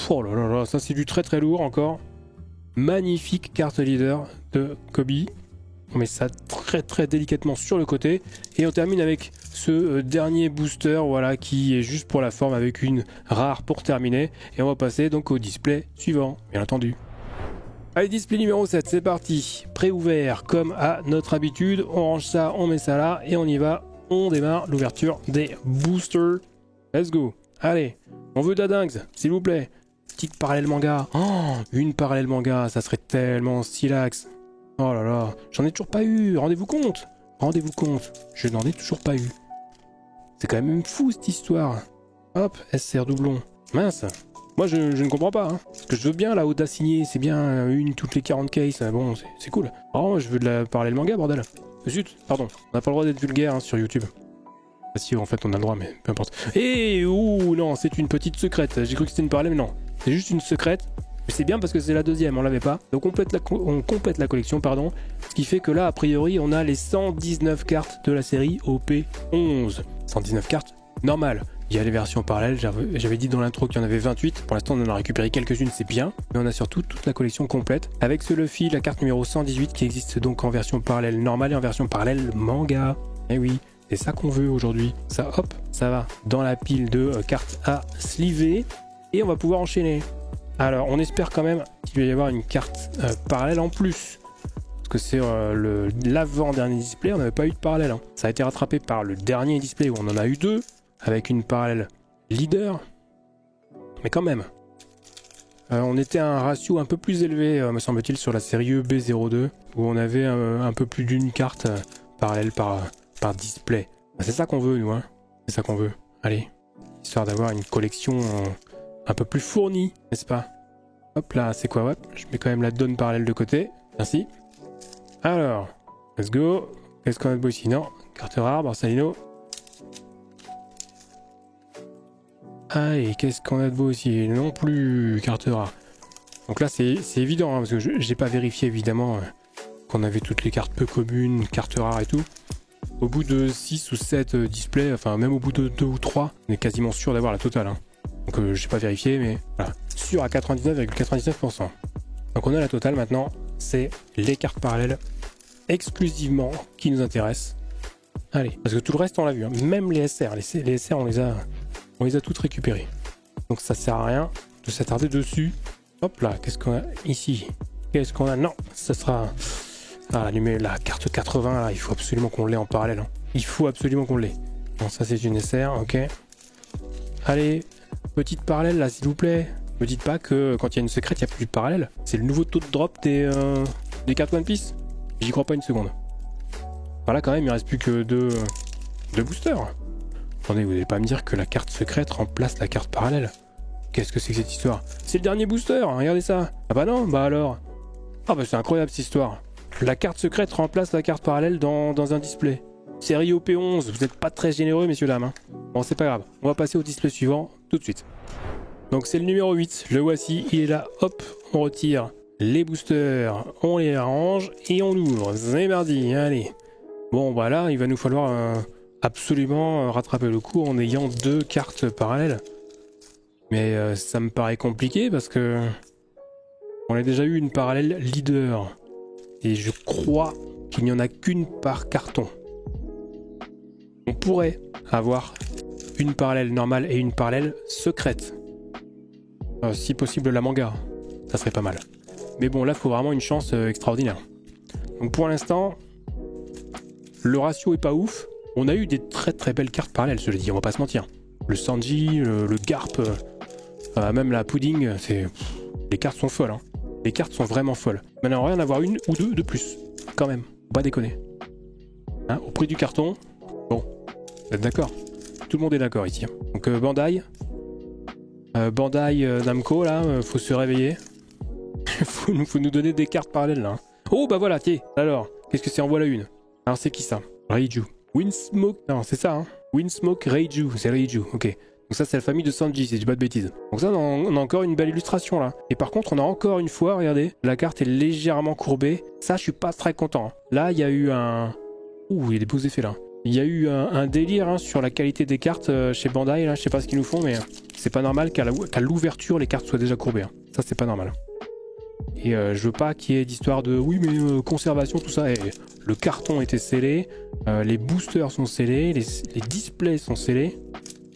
Oh là là là, ça c'est du très lourd encore. Magnifique carte leader de Kobe. On met ça très délicatement sur le côté. Et on termine avec ce dernier booster, voilà, qui est juste pour la forme avec une rare pour terminer. Et on va passer donc au display suivant, bien entendu. Allez, display numéro 7, c'est parti. Pré-ouvert comme à notre habitude. On range ça, on met ça là et on y va. On démarre l'ouverture des boosters. Let's go. Allez, on veut de la dingue, s'il vous plaît. Petite parallèle manga. Oh, une parallèle manga, ça serait tellement stylax. Oh là là, j'en ai toujours pas eu. Rendez-vous compte. Je n'en ai toujours pas eu. C'est quand même fou cette histoire. Hop, SR doublon. Mince. Moi je ne comprends pas. Hein. Parce que je veux bien la haute à signer, c'est bien une toutes les 40 cases. Bon, c'est cool. Oh, je veux de la parallèle manga, bordel. Zut, pardon. On n'a pas le droit d'être vulgaire hein, sur YouTube. Ah si, en fait on a le droit, mais peu importe. Et ouh, non, c'est une petite secrète. J'ai cru que c'était une parallèle, mais non. C'est juste une secrète. Mais c'est bien parce que c'est la deuxième, on l'avait pas. Donc on complète la collection, pardon. Ce qui fait que là, a priori, on a les 119 cartes de la série OP11. 119 cartes normales. Il y a les versions parallèles, j'avais dit dans l'intro qu'il y en avait 28. Pour l'instant, on en a récupéré quelques-unes, c'est bien. Mais on a surtout toute la collection complète. Avec ce Luffy, la carte numéro 118 qui existe donc en version parallèle normale et en version parallèle manga. Eh oui, C'est ça qu'on veut aujourd'hui. Ça, hop, ça va dans la pile de cartes à sliver. Et on va pouvoir enchaîner. Alors, on espère quand même qu'il va y avoir une carte parallèle en plus. Parce que c'est l'avant-dernier display, on n'avait pas eu de parallèle. Hein. Ça a été rattrapé par le dernier display où on en a eu 2. Avec une parallèle leader. Mais quand même. On était à un ratio un peu plus élevé, me semble-t-il, sur la série EB02. Où on avait un peu plus d'une carte parallèle par display. C'est ça qu'on veut, nous. Hein. C'est ça qu'on veut. Allez. Histoire d'avoir une collection un peu plus fournie, n'est-ce pas? Hop là, c'est quoi? Hop, je mets quand même la donne parallèle de côté. Merci. Alors, let's go. Qu'est-ce qu'on a de beau ici? Non, carte rare, Borsalino. Allez, qu'est-ce qu'on a de beau ici? Non plus, carte rare. Donc là, c'est évident, hein, parce que j'ai pas vérifié évidemment qu'on avait toutes les cartes peu communes, cartes rares et tout. Au bout de 6 ou 7 displays, enfin même au bout de 2 ou 3, on est quasiment sûr d'avoir la totale. Hein. Donc j'ai pas vérifié, mais voilà, sûr à 99,99%. Donc on a la totale maintenant, c'est les cartes parallèles exclusivement qui nous intéressent. Allez, parce que tout le reste on l'a vu, hein. Même les SR, les SR on les a toutes récupérées. Donc ça sert à rien de s'attarder dessus. Hop là, qu'est-ce qu'on a ici? Qu'est-ce qu'on a? Non, ça sera... Ah, la carte 80, là, il faut absolument qu'on l'ait en parallèle. Hein. Il faut absolument qu'on l'ait. Bon, ça c'est une SR, ok. Allez, petite parallèle là, s'il vous plaît. Me dites pas que quand il y a une secrète, il n'y a plus de parallèle. C'est le nouveau taux de drop des cartes One Piece. J'y crois pas une seconde. Voilà, quand même, il reste plus que deux boosters. Attendez, vous n'allez pas me dire que la carte secrète remplace la carte parallèle. Qu'est-ce que c'est que cette histoire? C'est le dernier booster, hein, regardez ça. Ah bah non, bah alors. Ah bah c'est incroyable cette histoire. La carte secrète remplace la carte parallèle dans un display. Série OP11, vous n'êtes pas très généreux, messieurs dames. Hein. Bon, c'est pas grave. On va passer au display suivant tout de suite. Donc c'est le numéro 8. Le voici, il est là. Hop, on retire les boosters, on les range et on ouvre. C'est mardi, allez. Bon, voilà, il va nous falloir absolument rattraper le coup en ayant 2 cartes parallèles. Mais ça me paraît compliqué parce que on a déjà eu une parallèle leader. Et je crois qu'il n'y en a qu'une par carton. On pourrait avoir une parallèle normale et une parallèle secrète. Si possible la manga, ça serait pas mal. Mais bon, là, il faut vraiment une chance extraordinaire. Donc pour l'instant, le ratio est pas ouf. On a eu des très très belles cartes parallèles, je le dis, on va pas se mentir. Le Sanji, le Garp, même la Pudding, les cartes sont folles. Hein. Les cartes sont vraiment folles. Maintenant, rien à avoir une ou 2 de plus. Quand même. Faut pas déconner. Hein, au prix du carton. Bon. Vous êtes d'accord? Tout le monde est d'accord ici. Donc Bandai. Bandai Namco, là, faut se réveiller. faut nous donner des cartes parallèles, là. Oh, bah voilà, tiens. Alors, qu'est-ce que c'est? En voilà une. Alors, c'est qui ça? Reiju. Windsmoke. Non, c'est ça, hein. Windsmoke Reiju. C'est Reiju, ok. Donc ça c'est la famille de Sanji, si je dis pas de bêtises. Donc ça on a encore une belle illustration là. Et par contre on a encore une fois, regardez, la carte est légèrement courbée. Ça je suis pas très content. Là il y a eu un... Ouh, il y a des beaux effets là. Il y a eu un délire hein, sur la qualité des cartes chez Bandai là. Je sais pas ce qu'ils nous font mais c'est pas normal qu'à l'ouverture les cartes soient déjà courbées. Hein. Ça c'est pas normal. Et je veux pas qu'il y ait d'histoire de oui mais conservation tout ça. Et le carton était scellé, les boosters sont scellés, les displays sont scellés.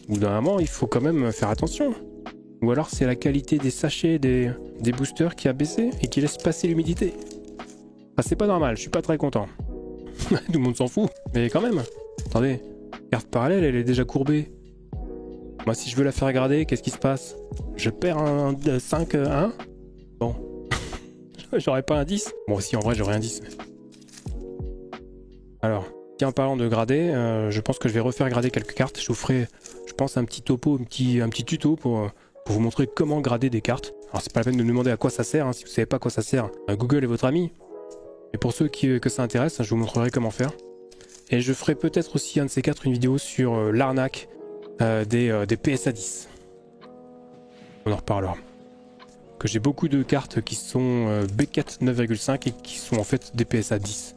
Au bout d'un moment, il faut quand même faire attention. Ou alors c'est la qualité des sachets des boosters qui a baissé et qui laisse passer l'humidité. Ah, c'est pas normal, je suis pas très content. Tout le monde s'en fout, mais quand même. Attendez, carte parallèle, elle est déjà courbée. Moi, si je veux la faire grader, qu'est-ce qui se passe? Je perds un 5, 1. Bon. J'aurais pas un 10. Bon, si, en vrai, j'aurais un 10. Mais... Alors, en parlant de grader, je pense que je vais refaire grader quelques cartes. Je vous ferai, je pense, un petit topo, un petit tuto pour vous montrer comment grader des cartes. Alors c'est pas la peine de me demander à quoi ça sert, hein. Si vous savez pas à quoi ça sert, Google est votre ami. Et pour ceux que ça intéresse, je vous montrerai comment faire. Et je ferai peut-être aussi un de ces quatre une vidéo sur l'arnaque des PSA 10. On en reparlera. Que j'ai beaucoup de cartes qui sont B4 9,5 et qui sont en fait des PSA 10.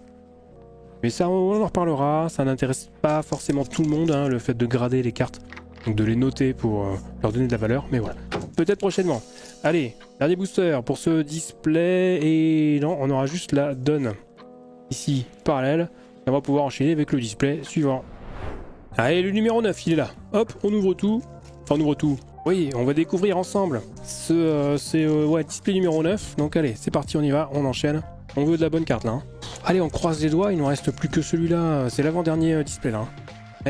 Mais ça, on en reparlera. Ça n'intéresse pas forcément tout le monde, hein, le fait de grader les cartes. Donc de les noter pour leur donner de la valeur. Mais voilà. Peut-être prochainement. Allez, dernier booster pour ce display. Et non, on aura juste la donne ici, parallèle. Et on va pouvoir enchaîner avec le display suivant. Allez, le numéro 9, il est là. Hop, on ouvre tout. Enfin, on ouvre tout. Oui, on va découvrir ensemble ouais, display numéro 9. Donc allez, c'est parti, on y va, on enchaîne. On veut de la bonne carte là. Hein. Allez, on croise les doigts, il ne nous reste plus que celui-là. C'est l'avant-dernier display là.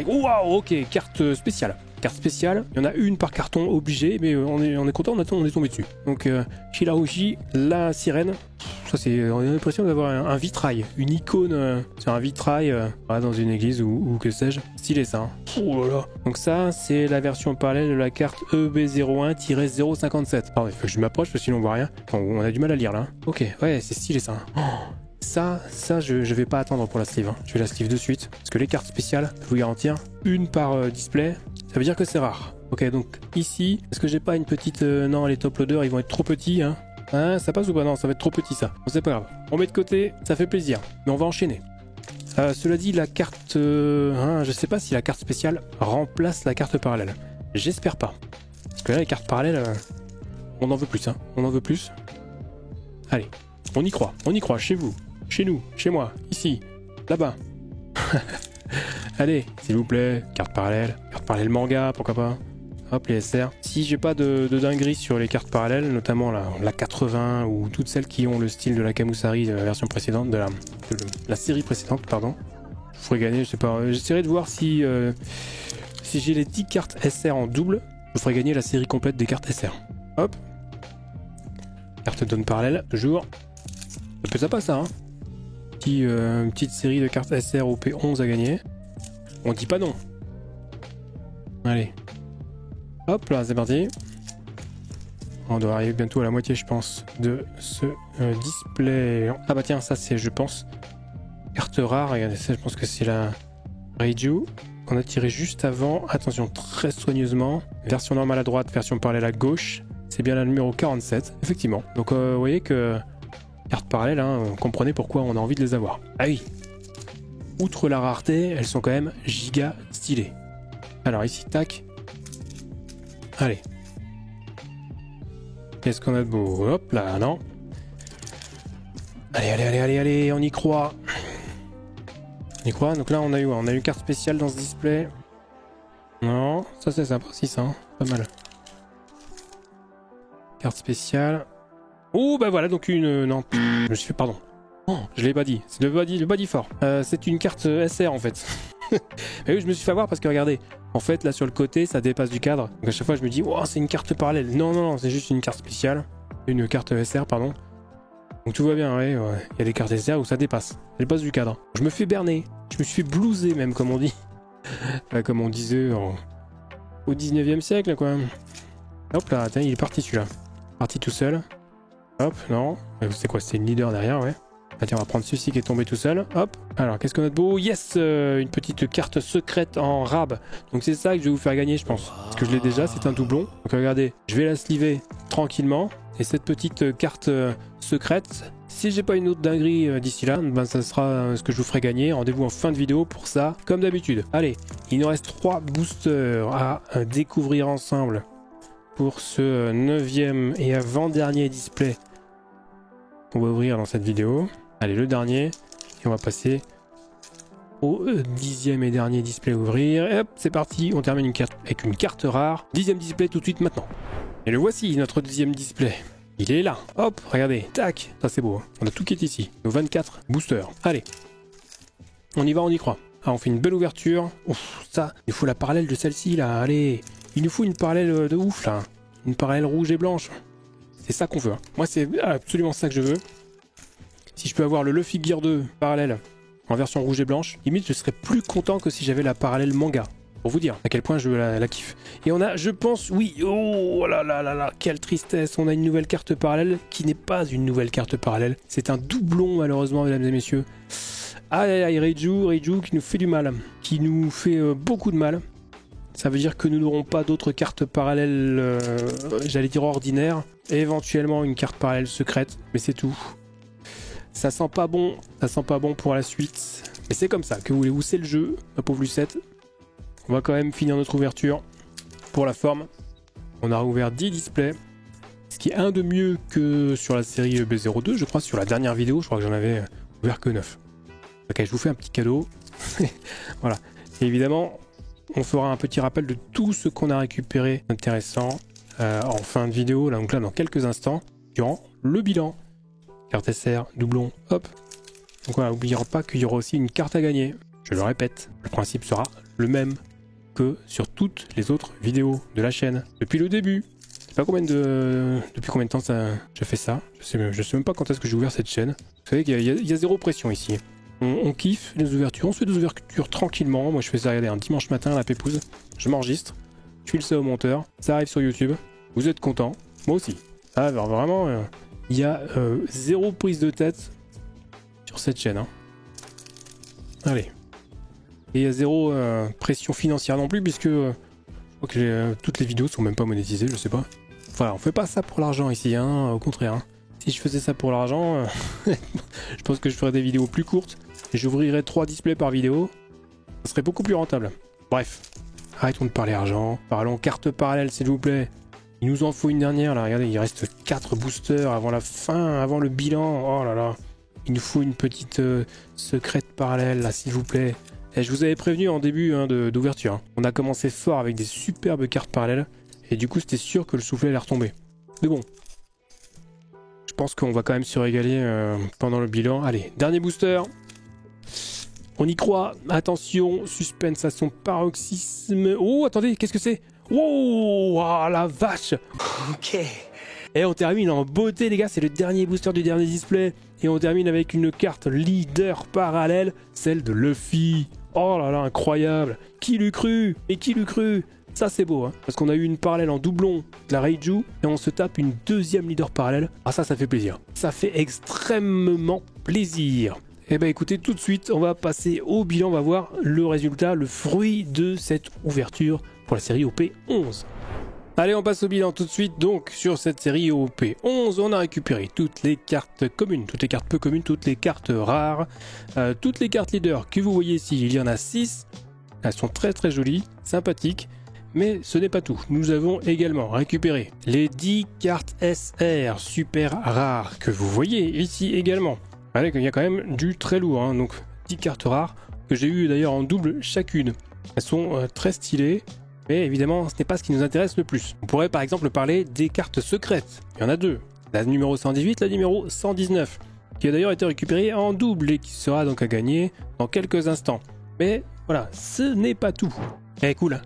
Waouh, ok, carte spéciale. Carte spéciale, il y en a une par carton obligé, mais on est content, on est tombé dessus. Donc Shirahoshi, la sirène. Ça c'est, on a l'impression d'avoir un vitrail, une icône sur un vitrail dans une église ou que sais-je. Stylé ça. Hein. Oh là là. Donc ça c'est la version parallèle de la carte EB01-057. Pardon, il faut que je m'approche parce que sinon on voit rien. On a du mal à lire là. Ok, ouais c'est stylé ça. Oh. Ça, je vais pas attendre pour la sleeve. Hein. Je vais la sleeve de suite. Parce que les cartes spéciales, je vous garantir, une par display, ça veut dire que c'est rare. Ok, donc ici, est-ce que j'ai pas une petite... non, les top loaders, ils vont être trop petits. Hein. Hein, ça passe ou pas? Non, ça va être trop petit ça. Bon, c'est pas grave. On met de côté, ça fait plaisir. Mais on va enchaîner. Cela dit, la carte... je sais pas si la carte spéciale remplace la carte parallèle. J'espère pas. Parce que là, les cartes parallèles, on en veut plus. Hein. On en veut plus. Allez, on y croit, chez vous. Chez nous, chez moi, ici, là-bas. Allez, s'il vous plaît, carte parallèle manga, pourquoi pas. Hop, les SR. Si j'ai pas de dinguerie sur les cartes parallèles, notamment la 80 ou toutes celles qui ont le style de la Kamusari de la version précédente, de la série précédente, pardon, je ferai gagner, je sais pas. J'essaierai de voir si j'ai les 10 cartes SR en double, je ferai gagner la série complète des cartes SR. Hop. Carte donne parallèle, toujours. Ça peut ça passe ça, hein. Petite série de cartes SR au P11 à gagner. On dit pas non. Allez. Hop là, c'est parti. On doit arriver bientôt à la moitié, je pense, de ce display. Ah bah tiens, ça c'est, je pense, carte rare. Regardez ça, je pense que c'est la Reiju qu'on a tiré juste avant. Attention, très soigneusement. Version normale à droite, version parallèle à gauche. C'est bien la numéro 47, effectivement. Donc vous voyez que cartes parallèles, hein, comprenez pourquoi on a envie de les avoir. Ah oui. Outre la rareté, elles sont quand même giga stylées. Alors ici, tac. Allez. Qu'est-ce qu'on a de beau? Hop là, non. Allez, on y croit. On y croit, donc là on a eu une carte spéciale dans ce display. Non, ça c'est sympa aussi ça, hein. Pas mal. Carte spéciale. Oh bah voilà, donc une... non, je me suis fait... Pardon. Oh, je l'ai pas dit, c'est le body fort. C'est une carte SR en fait. Mais oui, je me suis fait avoir parce que regardez, en fait là sur le côté ça dépasse du cadre. Donc à chaque fois je me dis, oh c'est une carte parallèle. Non, c'est juste une carte spéciale. Une carte SR, pardon. Donc tout va bien, ouais. Il y a des cartes SR où ça dépasse. Ça dépasse du cadre. Je me fais berner. Je me suis fait blouser même, comme on dit. Comme on disait au 19e siècle, quoi. Hop là, tiens, il est parti celui-là. Parti tout seul. Hop, non. C'est quoi? C'est une leader derrière, ouais. Ah, tiens, on va prendre celui-ci qui est tombé tout seul. Hop. Alors, qu'est-ce qu'on a de beau? Yes, une petite carte secrète en rab. Donc c'est ça que je vais vous faire gagner, je pense. Parce que je l'ai déjà, c'est un doublon. Donc regardez, je vais la sliver tranquillement. Et cette petite carte secrète, si j'ai pas une autre dinguerie d'ici là, ben ça sera ce que je vous ferai gagner. Rendez-vous en fin de vidéo pour ça, comme d'habitude. Allez, il nous reste 3 boosters à découvrir ensemble pour ce 9e et avant-dernier display qu'on va ouvrir dans cette vidéo. Allez, le dernier, et on va passer au 10e et dernier display à ouvrir. Et hop, c'est parti, on termine avec une carte rare. 10e display tout de suite maintenant. Et le voici, notre 10e display. Il est là. Hop, regardez. Tac. Ça, c'est beau. Hein. On a tout qui est ici. Nos 24 boosters. Allez. On y va, on y croit. Ah, on fait une belle ouverture. Ouf, ça. Il faut la parallèle de celle-ci, là. Allez. Il nous faut une parallèle de ouf, là. Une parallèle rouge et blanche. C'est ça qu'on veut. Hein. Moi, c'est absolument ça que je veux. Si je peux avoir le Luffy Gear 2 parallèle en version rouge et blanche, limite, je serais plus content que si j'avais la parallèle manga. Pour vous dire à quel point je la kiffe. Et on a, je pense, oui, oh là là là là, quelle tristesse, on a une nouvelle carte parallèle qui n'est pas une nouvelle carte parallèle. C'est un doublon malheureusement, mesdames et messieurs. Aïe aïe aïe, Reiju qui nous fait du mal, qui nous fait beaucoup de mal. Ça veut dire que nous n'aurons pas d'autres cartes parallèles, j'allais dire ordinaires. Et éventuellement une carte parallèle secrète, mais c'est tout. Ça sent pas bon pour la suite. Mais c'est comme ça, que voulez-vous, c'est le jeu, ma pauvre Lucette. On va quand même finir notre ouverture pour la forme. On a rouvert 10 displays, ce qui est un de mieux que sur la série B02, je crois, sur la dernière vidéo, je crois que j'en avais ouvert que 9. Ok, je vous fais un petit cadeau. Voilà. Et évidemment, on fera un petit rappel de tout ce qu'on a récupéré intéressant en fin de vidéo, là, donc là dans quelques instants, durant le bilan. Carte SR, doublon, hop. Donc voilà, n'oublions pas qu'il y aura aussi une carte à gagner. Je le répète, le principe sera le même que sur toutes les autres vidéos de la chaîne. Depuis le début. Je sais pas depuis combien de temps je fais ça. Je sais même pas quand est-ce que j'ai ouvert cette chaîne. Vous savez qu'il y a zéro pression ici. On kiffe les ouvertures, on se fait des ouvertures tranquillement. Moi je fais ça, regardez, un dimanche matin à la pépouze. Je m'enregistre, je file ça au monteur, ça arrive sur YouTube. Vous êtes content, moi aussi. Alors vraiment, il y a zéro prise de tête sur cette chaîne. Hein. Allez. Et il y a zéro pression financière non plus, puisque je crois que toutes les vidéos sont même pas monétisées, je sais pas. Voilà, on fait pas ça pour l'argent ici, hein, au contraire. Hein. Si je faisais ça pour l'argent, je pense que je ferais des vidéos plus courtes et j'ouvrirais 3 displays par vidéo. Ça serait beaucoup plus rentable. Bref, arrêtons de parler argent. Parlons carte parallèle, s'il vous plaît. Il nous en faut une dernière, là, regardez, il reste 4 boosters avant la fin, avant le bilan. Oh là là, il nous faut une petite secrète parallèle, là, s'il vous plaît. Et je vous avais prévenu en début d'ouverture. Hein. On a commencé fort avec des superbes cartes parallèles. Et du coup, c'était sûr que le soufflet allait retomber. Mais bon. Je pense qu'on va quand même se régaler pendant le bilan. Allez, dernier booster. On y croit. Attention, suspense à son paroxysme. Oh, attendez, qu'est-ce que c'est? Wow, oh, la vache.
Ok.
Et on termine en beauté, les gars. C'est le dernier booster du dernier display. Et on termine avec une carte leader parallèle, celle de Luffy. Oh là là, incroyable. Qui l'eût cru? Et qui l'eût cru? Ça c'est beau, hein, parce qu'on a eu une parallèle en doublon de la Reiju et on se tape une deuxième leader parallèle. Ah ça fait plaisir. Ça fait extrêmement plaisir. Et bah écoutez, tout de suite, on va passer au bilan, on va voir le résultat, le fruit de cette ouverture pour la série OP11. Allez, on passe au bilan tout de suite. Donc sur cette série OP11, on a récupéré toutes les cartes communes, toutes les cartes peu communes, toutes les cartes rares, toutes les cartes leaders que vous voyez ici. Il y en a 6. Elles sont très très jolies, sympathiques. Mais ce n'est pas tout. Nous avons également récupéré les 10 cartes SR super rares que vous voyez ici également. Allez, il y a quand même du très lourd. Hein. Donc 10 cartes rares que j'ai eu d'ailleurs en double chacune. Elles sont très stylées. Mais évidemment, ce n'est pas ce qui nous intéresse le plus. On pourrait par exemple parler des cartes secrètes. Il y en a 2. La numéro 118, la numéro 119. Qui a d'ailleurs été récupérée en double et qui sera donc à gagner dans quelques instants. Mais voilà, ce n'est pas tout. Eh cool, hein.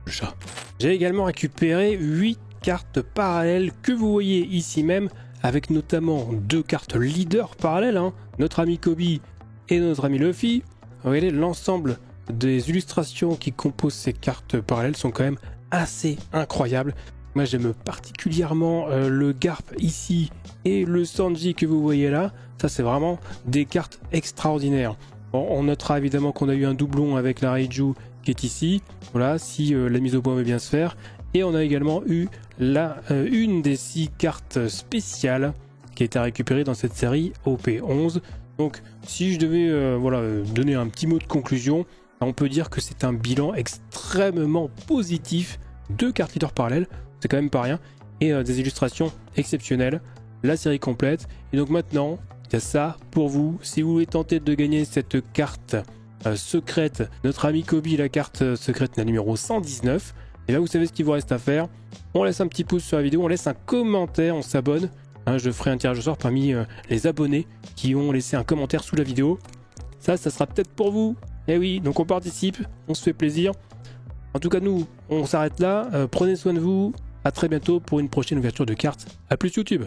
Le chat. J'ai également récupéré 8 cartes parallèles que vous voyez ici même, avec notamment 2 cartes leaders parallèles, hein, notre ami Kobe et notre ami Luffy. Regardez, l'ensemble des illustrations qui composent ces cartes parallèles sont quand même assez incroyables. Moi j'aime particulièrement le Garp ici et le Sanji que vous voyez là. Ça c'est vraiment des cartes extraordinaires. Bon, on notera évidemment qu'on a eu un doublon avec la Reiju qui est ici, voilà, si la mise au point veut bien se faire. Et on a également eu une des 6 cartes spéciales qui a été récupérée dans cette série OP11. Donc si je devais voilà, donner un petit mot de conclusion, on peut dire que c'est un bilan extrêmement positif. 2 cartes leaders parallèles, c'est quand même pas rien, et des illustrations exceptionnelles, la série complète. Et donc maintenant, il y a ça pour vous, si vous voulez tenter de gagner cette carte secrète, notre ami Kobe, la carte secrète, la numéro 119. Et là vous savez ce qu'il vous reste à faire. On laisse un petit pouce sur la vidéo, on laisse un commentaire, on s'abonne. Hein, je ferai un tirage au sort parmi les abonnés qui ont laissé un commentaire sous la vidéo. Ça sera peut-être pour vous. Et oui, donc on participe, on se fait plaisir. En tout cas nous, on s'arrête là. Prenez soin de vous. À très bientôt pour une prochaine ouverture de cartes. A plus YouTube.